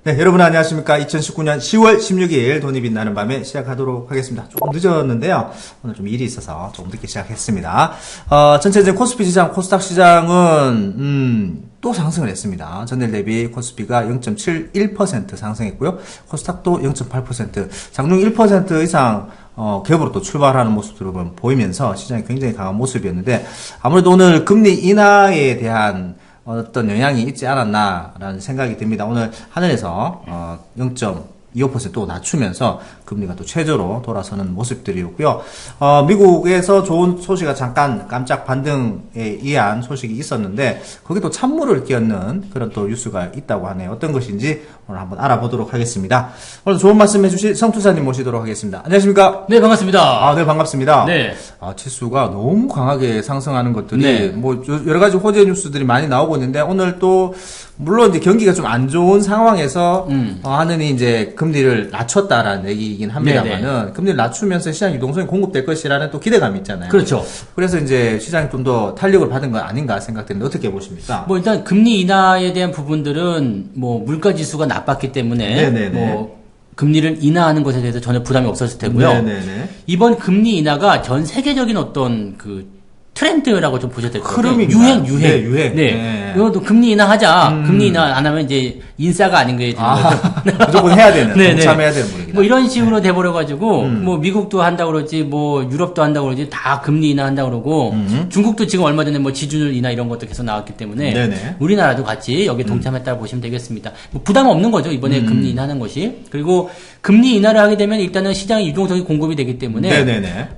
네, 여러분 안녕하십니까. 2019년 10월 16일 돈이 빛나는 밤에 시작하도록 하겠습니다. 조금 늦었는데요. 오늘 좀 일이 있어서 조금 늦게 시작했습니다. 전체적인 코스피 시장, 코스닥 시장은, 또 상승을 했습니다. 전일 대비 코스피가 0.71% 상승했고요. 코스닥도 0.8%, 장중 1% 이상 갭으로 또 출발하는 모습들을 보이면서 시장이 굉장히 강한 모습이었는데, 아무래도 오늘 금리 인하에 대한 어떤 영향이 있지 않았나라는 생각이 듭니다. 오늘 하늘에서 0.25% 또 낮추면서 금리가 또 최저로 돌아서는 모습들이었고요. 미국에서 좋은 소식이 잠깐 깜짝 반등에 의한 소식이 있었는데 거기 또 찬물을 끼얹는 그런 또 뉴스가 있다고 하네요. 어떤 것인지 오늘 한번 알아보도록 하겠습니다. 오늘 좋은 말씀 해주실 성투사님 모시도록 하겠습니다. 안녕하십니까? 네, 반갑습니다. 네, 반갑습니다. 네. 지수가 너무 강하게 상승하는 것들이 네. 뭐 여러 가지 호재 뉴스들이 많이 나오고 있는데 오늘 또 물론 이제 경기가 좀 안 좋은 상황에서 하느니 이제 금리를 낮췄다라는 얘기이긴 합니다만은 금리를 낮추면서 시장 유동성이 공급될 것이라는 또 기대감이 있잖아요. 그렇죠. 그래서 이제 시장이 좀 더 탄력을 받은 건 아닌가 생각되는데 어떻게 보십니까? 뭐 일단 금리 인하에 대한 부분들은 뭐 물가 지수가 나빴기 때문에 네네네. 뭐 금리를 인하하는 것에 대해서 전혀 부담이 없었을 테고요. 네네네. 이번 금리 인하가 전 세계적인 어떤 그 트렌드라고 좀 보셔야 될 것 같아요. 흐름인가요? 유행. 네, 유행. 네. 네. 이것도 금리 인하하자. 금리 인하 안 하면 이제 인싸가 아닌 거예요. 무조건 해야 되는, 네네. 동참해야 되는 분위기다. 뭐 이런 식으로 돼버려가지고, 뭐 미국도 한다고 그러지, 뭐 유럽도 한다고 그러지, 다 금리 인하 한다고 그러고, 중국도 지금 얼마 전에 뭐 지준율 인하 이런 것도 계속 나왔기 때문에, 네네. 우리나라도 같이 여기에 동참했다고 보시면 되겠습니다. 뭐 부담 없는 거죠, 이번에 금리 인하하는 것이. 그리고 금리 인하를 하게 되면 일단은 시장의 유동성이 공급이 되기 때문에, 네네네.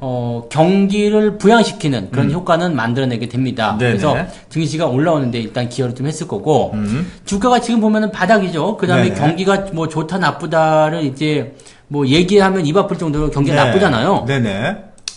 경기를 부양시키는 그런 효과는 만들어내게 됩니다. 네네. 그래서 증시가 올라오는데 일단 기여를 좀 했을 거고, 주가가 지금 보면은 바닥이죠. 그 다음에 네네. 경기가 뭐 좋다 나쁘다를 이제 뭐 얘기하면 입 아플 정도로 경기가 네. 나쁘잖아요. 네네.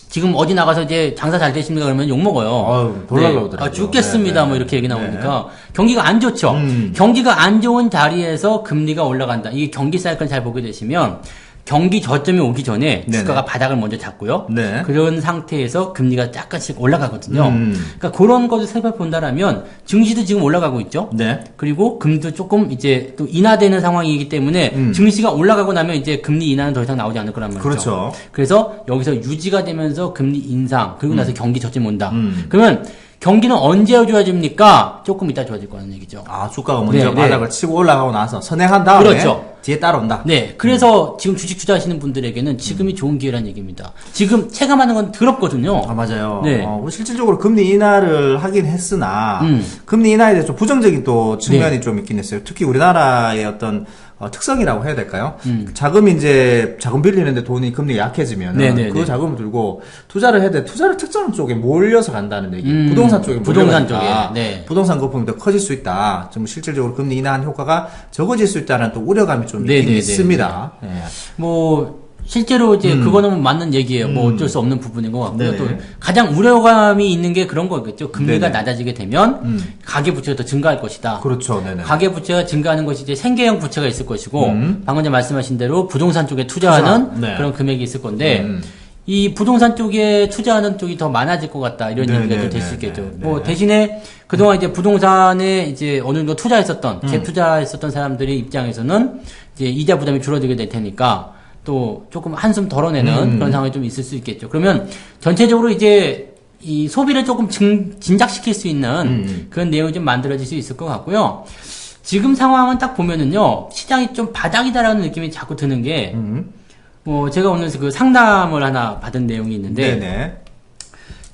지금 어디 나가서 이제 장사 잘 되십니까? 그러면 욕먹어요. 아유, 돌 나오더라고요. 죽겠습니다. 네, 뭐 이렇게 얘기 나오니까. 네. 경기가 안 좋죠. 경기가 안 좋은 자리에서 금리가 올라간다. 이게 경기 사이클 잘 보게 되시면 경기 저점이 오기 전에 네네. 주가가 바닥을 먼저 잡고요. 네. 그런 상태에서 금리가 약간씩 올라가거든요. 음. 그러니까 그런 것을 살펴본다라면 증시도 지금 올라가고 있죠. 네. 그리고 금도 조금 이제 또 인하되는 상황이기 때문에 증시가 올라가고 나면 이제 금리 인하는 더 이상 나오지 않을 거란 말이죠. 그렇죠. 그래서 여기서 유지가 되면서 금리 인상 그리고 나서 경기 저점 온다. 그러면 경기는 언제 좋아집니까? 조금 이따 좋아질 거라는 얘기죠. 주가가 먼저 네, 바닥을 치고 올라가고 나서 선행한 다음에 그렇죠. 뒤에 따라온다. 네, 그래서 지금 주식 투자하시는 분들에게는 지금이 좋은 기회라는 얘기입니다. 지금 체감하는 건 더럽거든요. 맞아요. 네. 실질적으로 금리 인하를 하긴 했으나 금리 인하에 대해서 좀 부정적인 또 측면이 네. 좀 있긴 했어요. 특히 우리나라의 어떤 특성이라고 해야 될까요? 자금 빌리는데 돈이 금리가 약해지면 네네네. 그 자금을 들고 투자를 해야 돼. 투자를 특정 쪽에 몰려서 간다는 얘기. 부동산 쪽에 부동산 몰려가니까 쪽에. 네. 부동산 거품이 더 커질 수 있다. 좀 실질적으로 금리 인하한 효과가 적어질 수 있다는 또 우려감이 좀 있긴 네네네. 있습니다. 예. 뭐 실제로 이제 그거는 맞는 얘기예요. 뭐 어쩔 수 없는 부분인 것 같고요. 네네. 또 가장 우려감이 있는 게 그런 거겠죠. 금리가 네네. 낮아지게 되면 가계 부채가 더 증가할 것이다. 그렇죠. 네네. 가계 부채가 증가하는 것이 이제 생계형 부채가 있을 것이고 방금 전에 말씀하신 대로 부동산 쪽에 투자하는 투자. 네. 그런 금액이 있을 건데 이 부동산 쪽에 투자하는 쪽이 더 많아질 것 같다 이런 네, 얘기가 네, 좀 될 네, 수 있겠죠. 네, 뭐 네. 대신에 그동안 이제 부동산에 이제 어느 정도 투자했었던 재투자했었던 사람들의 입장에서는 이제 이자 부담이 줄어들게 될 테니까 또 조금 한숨 덜어내는 그런 상황이 좀 있을 수 있겠죠. 그러면 전체적으로 이제 이 소비를 조금 진작시킬 수 있는 그런 내용이 좀 만들어질 수 있을 것 같고요. 지금 상황은 딱 보면은요, 시장이 좀 바닥이다라는 느낌이 자꾸 드는 게, 제가 오늘 그 상담을 하나 받은 내용이 있는데, 네네.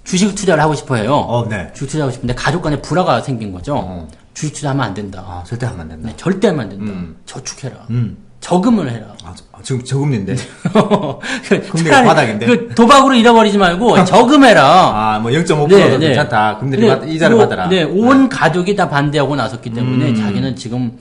주식 투자를 하고 싶어 해요. 네. 주식 투자하고 싶은데 가족 간에 불화가 생긴 거죠. 주식 투자하면 안 된다. 절대 하면 안 된다. 네, 절대 하면 안 된다. 저축해라. 음. 저금을 해라. 지금 저금리인데. 금리가 차라리 바닥인데. 그 도박으로 잃어버리지 말고 저금해라. 0.5%도 네, 네. 괜찮다. 금리를 이자를 뭐, 받아라. 네, 온 가족이 다 반대하고 나섰기 때문에 자기는 지금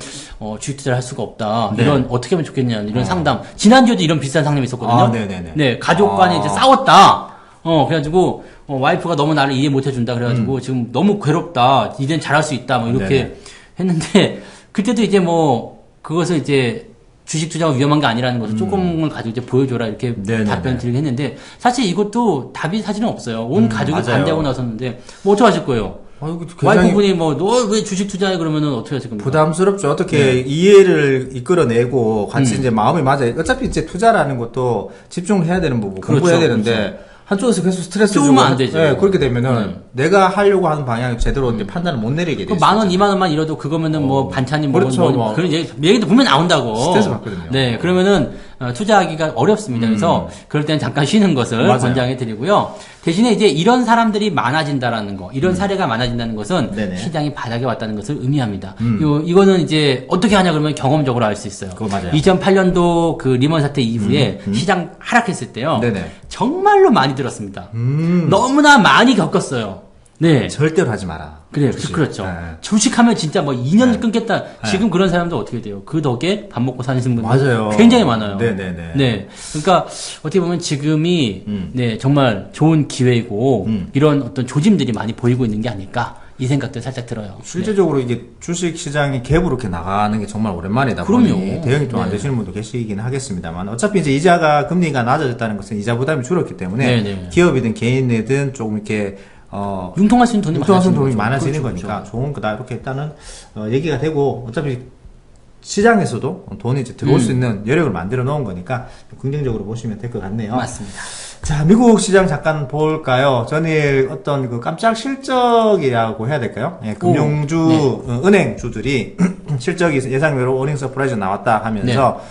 주식 투자를 할 수가 없다. 네. 이런 어떻게 하면 좋겠냐 이런 상담. 지난주에도 이런 비슷한 상담이 있었거든요. 네네네. 네, 가족 간에 이제 싸웠다. 그래가지고 와이프가 너무 나를 이해 못 해준다. 그래가지고 지금 너무 괴롭다. 이젠 잘할 수 있다. 뭐 이렇게 네네. 했는데 그때도 이제 뭐 그것을 이제 주식 투자가 위험한 게 아니라는 것을 조금을 가지고 이제 보여줘라 이렇게 네네네. 답변 드리긴 했는데 사실 이것도 답이 사실은 없어요. 온 가족이 맞아요. 반대하고 나섰는데 뭐 어떻게 하실 거예요? 이거 굉장히 와이프분이 뭐 너 왜 주식 투자해 그러면은 어떻게 하실 겁니까? 부담스럽죠. 어떻게 네. 이해를 이끌어내고 같이 이제 마음이 맞아요. 어차피 이제 투자라는 것도 집중을 해야 되는 부분, 그렇죠, 공부해야 되는데 한쪽에서 계속 스트레스 주고 쪼으면 안 되죠. 예, 그렇게 되면은 내가 하려고 하는 방향을 제대로 이제 판단을 못 내리게 돼요. 만 원, 2만 원만 잃어도 그거면은 뭐 반찬이 뭐, 그렇죠, 뭐. 그런 얘기도 분명 나온다고. 스트레스 받거든요. 네, 그러면은 투자하기가 어렵습니다. 그래서 그럴 때는 잠깐 쉬는 것을 맞아요. 권장해 드리고요. 대신에 이제 이런 사람들이 많아진다라는 거, 이런 사례가 많아진다는 것은 네네. 시장이 바닥에 왔다는 것을 의미합니다. 이거는 이제 어떻게 하냐 그러면 경험적으로 알 수 있어요. 그거 맞아요. 2008년도 그 리먼 사태 이후에 시장 하락했을 때요. 네네. 정말로 많이 들었습니다. 너무나 많이 겪었어요. 네. 절대로 하지 마라. 그래요. 주식. 그렇죠. 네. 주식하면 진짜 뭐 2년 끊겠다. 지금 그런 사람도 어떻게 돼요? 그 덕에 밥 먹고 사는 분들 맞아요. 굉장히 많아요. 네네네. 네. 그러니까 어떻게 보면 지금이 네, 정말 좋은 기회이고 이런 어떤 조짐들이 많이 보이고 있는 게 아닐까 이 생각도 살짝 들어요. 실제적으로 이게 주식 시장이 갭으로 이렇게 나가는 게 정말 오랜만이다 그럼요. 보니 대응이 좀 안 네. 되시는 분도 계시긴 하겠습니다만 어차피 이제 이자가 금리가 낮아졌다는 것은 이자 부담이 줄었기 때문에 네네. 기업이든 개인이든 조금 이렇게 융통할 수 있는 돈이 융통하는 많아지는 돈이 거죠. 많아지는 그렇죠, 거니까 좋은 거다 이렇게 일단은 얘기가 되고 어차피 시장에서도 돈이 이제 들어올 수 있는 여력을 만들어 놓은 거니까 긍정적으로 보시면 될 것 같네요. 맞습니다. 자, 미국 시장 잠깐 볼까요? 전일 어떤 그 깜짝 실적이라고 해야 될까요? 예, 금융주, 은행주들이 실적이 예상외로 어닝 서프라이즈 나왔다 하면서,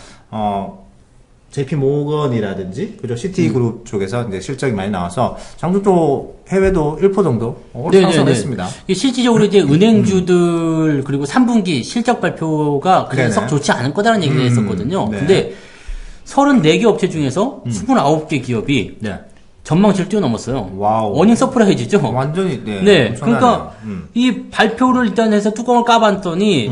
JP 모건이라든지, 그죠? 시티그룹 쪽에서 이제 실적이 많이 나와서 장중 쪽 해외도 1% 정도 상승했습니다. 이게 실질적으로 이제 은행주들 그리고 3분기 실적 발표가 그렇게 네네. 썩 좋지 않을 거다라는 얘기를 했었거든요. 네. 근데 34개 업체 중에서 29개 기업이 네. 전망치를 뛰어넘었어요. 와우. 어닝 서프라이즈죠. 완전히, 네. 네, 엄청나네요. 그러니까 이 발표를 일단 해서 뚜껑을 까봤더니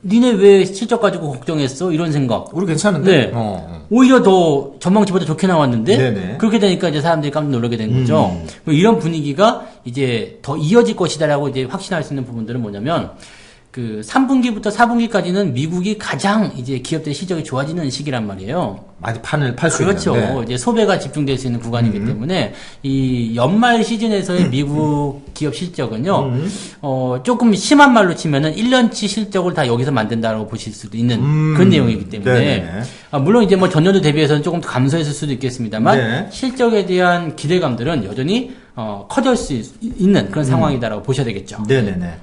니네 왜 실적 가지고 걱정했어? 이런 생각. 우리 괜찮은데? 네. 오히려 더 전망치보다 좋게 나왔는데 네네. 그렇게 되니까 이제 사람들이 깜짝 놀라게 된 거죠. 이런 분위기가 이제 더 이어질 것이다라고 이제 확신할 수 있는 부분들은 뭐냐면 그 3분기부터 4분기까지는 미국이 가장 이제 기업들의 실적이 좋아지는 시기란 말이에요. 많이 판을 팔 수 있는. 그렇죠. 네. 이제 소비가 집중될 수 있는 구간이기 때문에 이 연말 시즌에서의 미국 기업 실적은요. 조금 심한 말로 치면은 1년치 실적을 다 여기서 만든다라고 보실 수도 있는 그런 내용이기 때문에 네네네. 물론 이제 뭐 전년도 대비해서는 조금 더 감소했을 수도 있겠습니다만 네. 실적에 대한 기대감들은 여전히 커질 수 있는 그런 상황이다라고 보셔야 되겠죠. 네네네.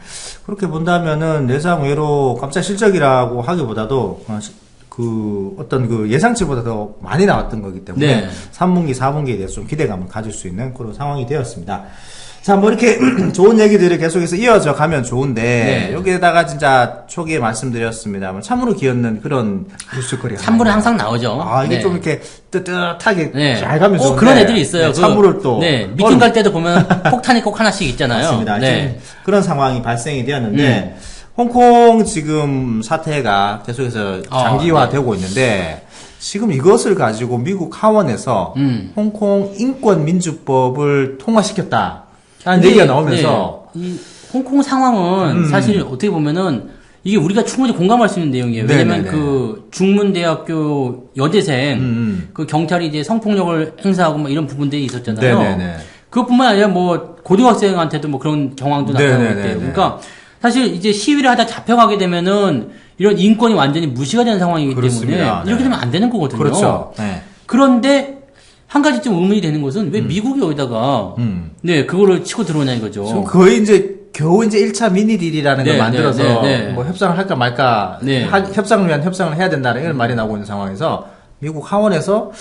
그렇게 본다면은 예상외로 깜짝 실적이라고 하기보다도 그 어떤 그 예상치보다 더 많이 나왔던 거기 때문에 네. 3분기, 4분기에 대해서 좀 기대감을 가질 수 있는 그런 상황이 되었습니다. 자, 뭐 이렇게 좋은 얘기들이 계속해서 이어져 가면 좋은데 네. 여기에다가 진짜 초기에 말씀드렸습니다만 참으로 기었는 그런 뉴스거리가 3분에 항상 나오죠. 아, 이게 네. 좀 이렇게 뜨뜻하게 네. 잘 가면 좋은데 그런 애들이 있어요. 네, 참물을 또 네. 미팅 갈 때도 보면 폭탄이 꼭 하나씩 있잖아요. 맞습니다. 네. 지금 그런 상황이 발생이 되었는데 홍콩 지금 사태가 계속해서 장기화되고 있는데 지금 이것을 가지고 미국 하원에서 홍콩 인권민주법을 통과시켰다라는 근데, 얘기가 나오면서 네. 이 홍콩 상황은 사실 어떻게 보면은 이게 우리가 충분히 공감할 수 있는 내용이에요. 왜냐면 네네네. 그 중문대학교 여대생 그 경찰이 이제 성폭력을 행사하고 뭐 이런 부분들이 있었잖아요. 네네네. 그것뿐만 아니라 뭐 고등학생한테도 뭐 그런 경황도 나타나고 네네네네. 있대요. 그러니까 사실 이제 시위를 하다 잡혀가게 되면은 이런 인권이 완전히 무시가 되는 상황이기 그렇습니다. 때문에 이렇게 네. 되면 안 되는 거거든요. 그렇죠. 네. 그런데 한 가지 좀 의문이 되는 것은 왜 미국이 여기다가 네 그거를 치고 들어오냐 이거죠. 지금 거의 이제 겨우 이제 1차 미니 딜이라는 걸 네, 만들어서 네, 네, 네. 뭐 협상을 할까 말까 네. 협상을 위한 협상을 해야 된다는 이런 말이 나오고 있는 상황에서 미국 하원에서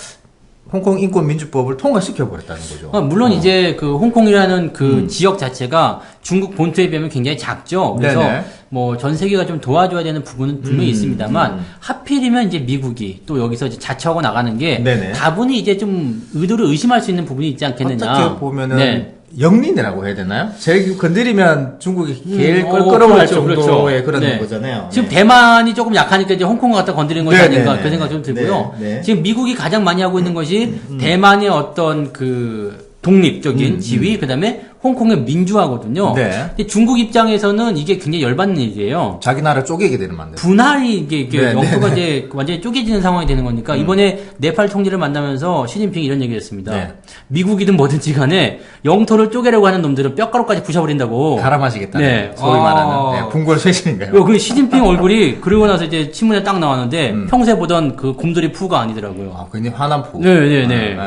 홍콩 인권민주법을 통과시켜 버렸다는 거죠. 물론 이제 그 홍콩이라는 그 지역 자체가 중국 본토에 비하면 굉장히 작죠. 그래서 네네. 뭐 전 세계가 좀 도와줘야 되는 부분은 분명히 있습니다만 하필이면 이제 미국이 또 여기서 이제 자처하고 나가는 게 네네. 다분히 이제 좀 의도를 의심할 수 있는 부분이 있지 않겠느냐. 어떻게 보면은 네. 영린이라고 해야 되나요? 제일 건드리면 중국이 제일 그렇죠, 껄끄러워할 정도의 그렇죠. 그런 네. 거잖아요. 지금 네. 대만이 조금 약하니까 이제 홍콩을 갖다 건드리는 것이 네, 아닌가 네, 그 생각 좀 들고요. 네, 네. 지금 미국이 가장 많이 하고 있는 것이 대만의 어떤 그 독립적인 지위, 그다음에 홍콩의 민주화거든요. 네. 근데 중국 입장에서는 이게 굉장히 열받는 일이에요. 자기 나라 쪼개게 되는 만들. 분할이 이게 네, 영토가 이제 완전히 쪼개지는 상황이 되는 거니까 이번에 네팔 총리를 만나면서 시진핑이 이런 얘기를 했습니다. 네. 미국이든 뭐든지 간에 영토를 쪼개려고 하는 놈들은 뼈가루까지 부셔버린다고. 갈아 마시겠다. 네. 소위 말하는 궁궐 쇄신인가요? 그 시진핑 얼굴이 그러고 나서 이제 신문에 딱 나왔는데 평소에 보던 그 곰돌이 푸가 아니더라고요. 아, 굉장히 화난 푸. 네네네.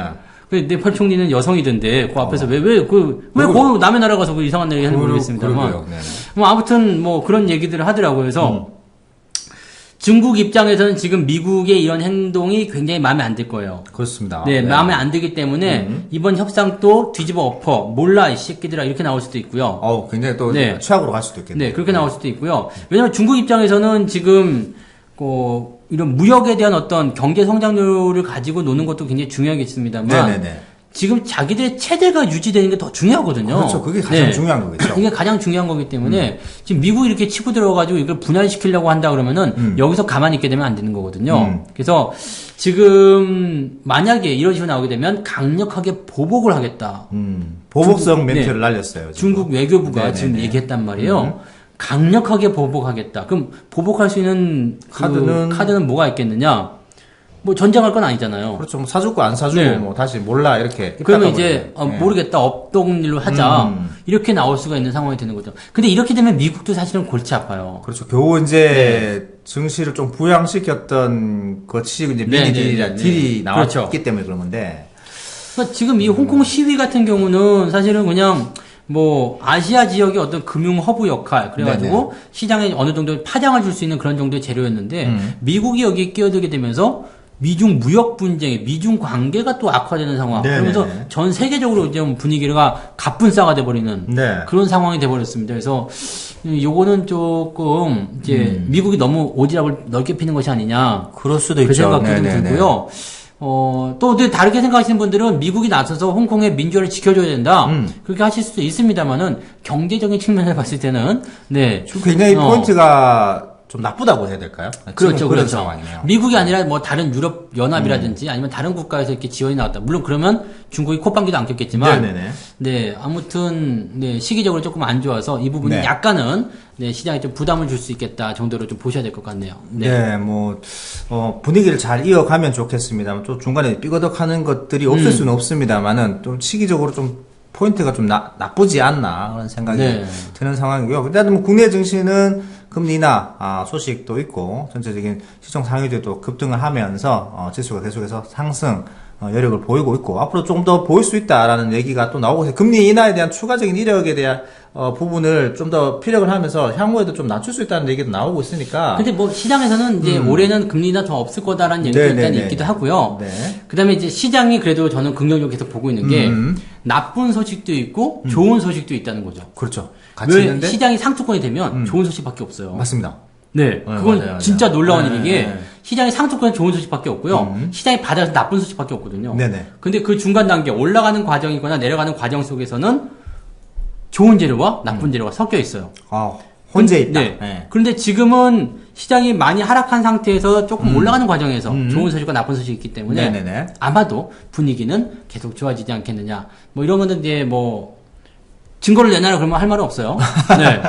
그 네팔 총리는 여성이던데 그 앞에서 왜 남의 나라 가서 그 이상한 얘기 하는지 모르겠습니다만. 그러게요. 네. 뭐 아무튼 뭐 그런 얘기들을 하더라고요. 그래서 중국 입장에서는 지금 미국의 이런 행동이 굉장히 마음에 안 들 거예요. 그렇습니다. 네, 마음에 안 들기 때문에 이번 협상도 뒤집어 엎어. 몰라 이 새끼들아 이렇게 나올 수도 있고요. 굉장히 또 네. 최악으로 갈 수도 있겠네요. 네, 그렇게 나올 수도 있고요. 왜냐면 중국 입장에서는 지금 이런 무역에 대한 어떤 경제 성장률을 가지고 노는 것도 굉장히 중요하겠습니다만 네네네. 지금 자기들의 체제가 유지되는 게 더 중요하거든요. 그렇죠. 그게 가장 네. 중요한 거겠죠. 이게 가장 중요한 거기 때문에 지금 미국이 이렇게 치고 들어가지고 이걸 분할시키려고 한다 그러면은 여기서 가만히 있게 되면 안 되는 거거든요. 그래서 지금 만약에 이런 식으로 나오게 되면 강력하게 보복을 하겠다. 보복성 멘트를 날렸어요. 지금. 중국 외교부가 네네네. 지금 얘기했단 말이에요. 강력하게 보복하겠다. 그럼 보복할 수 있는 카드는 뭐가 있겠느냐? 뭐 전쟁할 건 아니잖아요. 그렇죠. 뭐 사주고 안 사주고 네. 뭐 다시 몰라 이렇게. 그러면 이제 네. 모르겠다 업동일로 하자 이렇게 나올 수가 있는 상황이 되는 거죠. 근데 이렇게 되면 미국도 사실은 골치 아파요. 그렇죠. 겨우 이제 증시를 좀 부양시켰던 것이 이제 미니 딜이 나왔기 그렇죠. 때문에 그런 건데. 그러니까 지금 이 홍콩 시위 같은 경우는 사실은 그냥 뭐 아시아 지역의 어떤 금융 허브 역할 그래가지고 시장에 어느 정도 파장을 줄 수 있는 그런 정도의 재료였는데 미국이 여기에 끼어들게 되면서 미중 무역 분쟁에 미중 관계가 또 악화되는 상황. 네네네. 그러면서 전 세계적으로 좀 분위기가 갑분싸가 돼버리는 네. 그런 상황이 돼버렸습니다. 그래서 요거는 조금 이제 미국이 너무 오지랖을 넓게 피는 것이 아니냐. 그럴 수도 그 있죠. 생각도 좀 네네네. 들고요. 또 다르게 생각하시는 분들은 미국이 나서서 홍콩의 민주화를 지켜줘야 된다. 그렇게 하실 수도 있습니다만은 경제적인 측면을 봤을 때는 네. 지금 굉장히 포인트가 좀 나쁘다고 해야 될까요? 그렇죠, 그런 그렇죠. 상황이네요. 미국이 아니라 뭐 다른 유럽 연합이라든지 아니면 다른 국가에서 이렇게 지원이 나왔다. 물론 그러면 중국이 콧방귀도 안 꼈겠지만, 네네네. 네 아무튼 네 시기적으로 조금 안 좋아서 이 부분이 네. 약간은 네 시장에 좀 부담을 줄 수 있겠다 정도로 좀 보셔야 될 것 같네요. 네, 뭐 분위기를 잘 이어가면 좋겠습니다만 또 중간에 삐거덕하는 것들이 없을 수는 없습니다만은 좀 시기적으로 좀 포인트가 좀 나쁘지 않나 그런 생각이 네. 드는 상황이고요. 근데 뭐 국내 증시는 금리 인하 소식도 있고 전체적인 시총 상위들도 급등을 하면서 지수가 계속해서 상승 여력을 보이고 있고 앞으로 좀 더 보일 수 있다라는 얘기가 또 나오고 있어요. 금리 인하에 대한 추가적인 이력에 대한 부분을 좀 더 피력을 하면서 향후에도 좀 낮출 수 있다는 얘기도 나오고 있으니까. 근데 뭐 시장에서는 이제 올해는 금리 인하 더 없을 거다라는 얘기가 일단 네네네. 있기도 하고요. 네. 그다음에 이제 시장이 그래도 저는 긍정적으로 계속 보고 있는 게 나쁜 소식도 있고 좋은 소식도 있다는 거죠. 그렇죠. 같이 왜 있는데 시장이 상투권이 되면 좋은 소식밖에 없어요. 맞습니다. 네, 그건 맞아요. 진짜 놀라운 네, 일이게 네. 시장이 상투권에 좋은 소식밖에 없고요. 시장이 바닥에서 나쁜 소식밖에 없거든요. 네네. 근데 그 중간 단계 올라가는 과정이거나 내려가는 과정 속에서는 좋은 재료와 나쁜 재료가 섞여 있어요. 혼재 있다. 네. 네. 그런데 지금은 시장이 많이 하락한 상태에서 조금 올라가는 과정에서 좋은 소식과 나쁜 소식이 있기 때문에 네네네. 아마도 분위기는 계속 좋아지지 않겠느냐. 뭐 이런 거는 이제 뭐 증거를 내놔라 그러면 할 말은 없어요. 네.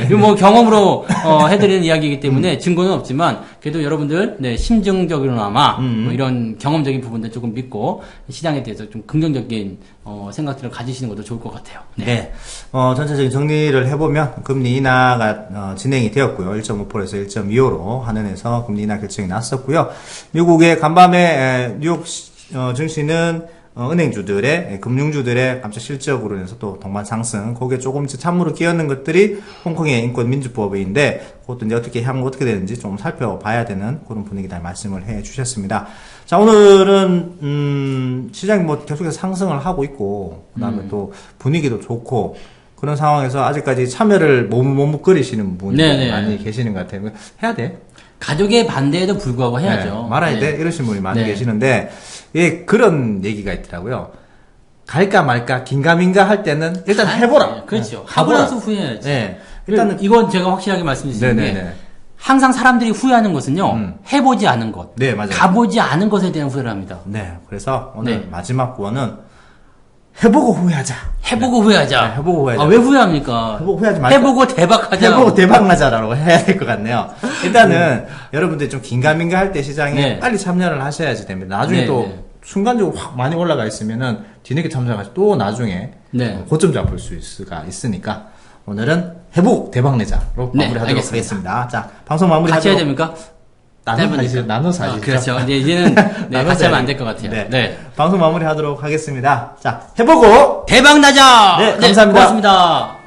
이거 뭐 경험으로 해드리는 이야기이기 때문에 증거는 없지만 그래도 여러분들 네, 심정적으로나마 뭐 이런 경험적인 부분들 조금 믿고 시장에 대해서 좀 긍정적인 생각들을 가지시는 것도 좋을 것 같아요. 네. 전체적인 정리를 해보면 금리 인하가 진행이 되었고요. 1.5%에서 1.25로 한은에서 금리 인하 결정이 났었고요. 미국의 간밤에 뉴욕 증시는 은행주들의 금융주들의 깜짝 실적으로 인해서 또 동반 상승, 거기에 조금씩 찬물을 끼얹는 것들이 홍콩의 인권 민주법인데 그것도 이제 향후 어떻게 되는지 좀 살펴봐야 되는 그런 분위기다 말씀을 해 주셨습니다. 자, 오늘은 시장이 뭐 계속해서 상승을 하고 있고 그다음에 또 분위기도 좋고 그런 상황에서 아직까지 참여를 머뭇거리시는 분이 네네. 많이 계시는 것 같아요. 해야 돼? 가족의 반대에도 불구하고 해야죠. 네, 말아야 돼? 이러신 분이 많이 계시는데, 예, 그런 얘기가 있더라고요. 갈까 말까, 긴가민가 할 때는 일단 해보라. 네, 그렇죠. 네, 하고 해보라. 나서 후회해야지. 네. 일단은 이건 제가 확실하게 말씀드리는 게 네네네. 항상 사람들이 후회하는 것은요. 해보지 않은 것. 네, 맞아요. 가보지 않은 것에 대한 후회를 합니다. 네, 그래서 오늘 네. 마지막 구원은 해보고 후회하자. 해보고 후회하자. 네, 해보고 후회하자. 아, 왜 후회합니까? 해보고 후회하지 말자. 해보고 대박하자. 해보고 대박나자라고 해야 될 것 같네요. 일단은 여러분들이 좀 긴가민가 할 때 시장에 네. 빨리 참여를 하셔야지 됩니다. 나중에 네, 또 네. 순간적으로 확 많이 올라가 있으면은 뒤늦게 참여해가지고 또 나중에 네. 고점 잡을 수가 있으니까 오늘은 해보고 대박내자로 네, 마무리하도록 알겠습니다. 하겠습니다. 자, 방송 마무리 같이 해야 하도록 됩니까? 나눠서 하시죠. 그렇죠. 이제는 네, 나눠서 같이 하면 해야 안 될 것 같아요. 네. 네. 방송 마무리하도록 하겠습니다. 자, 해보고 대박 나자! 네, 감사합니다. 고맙습니다.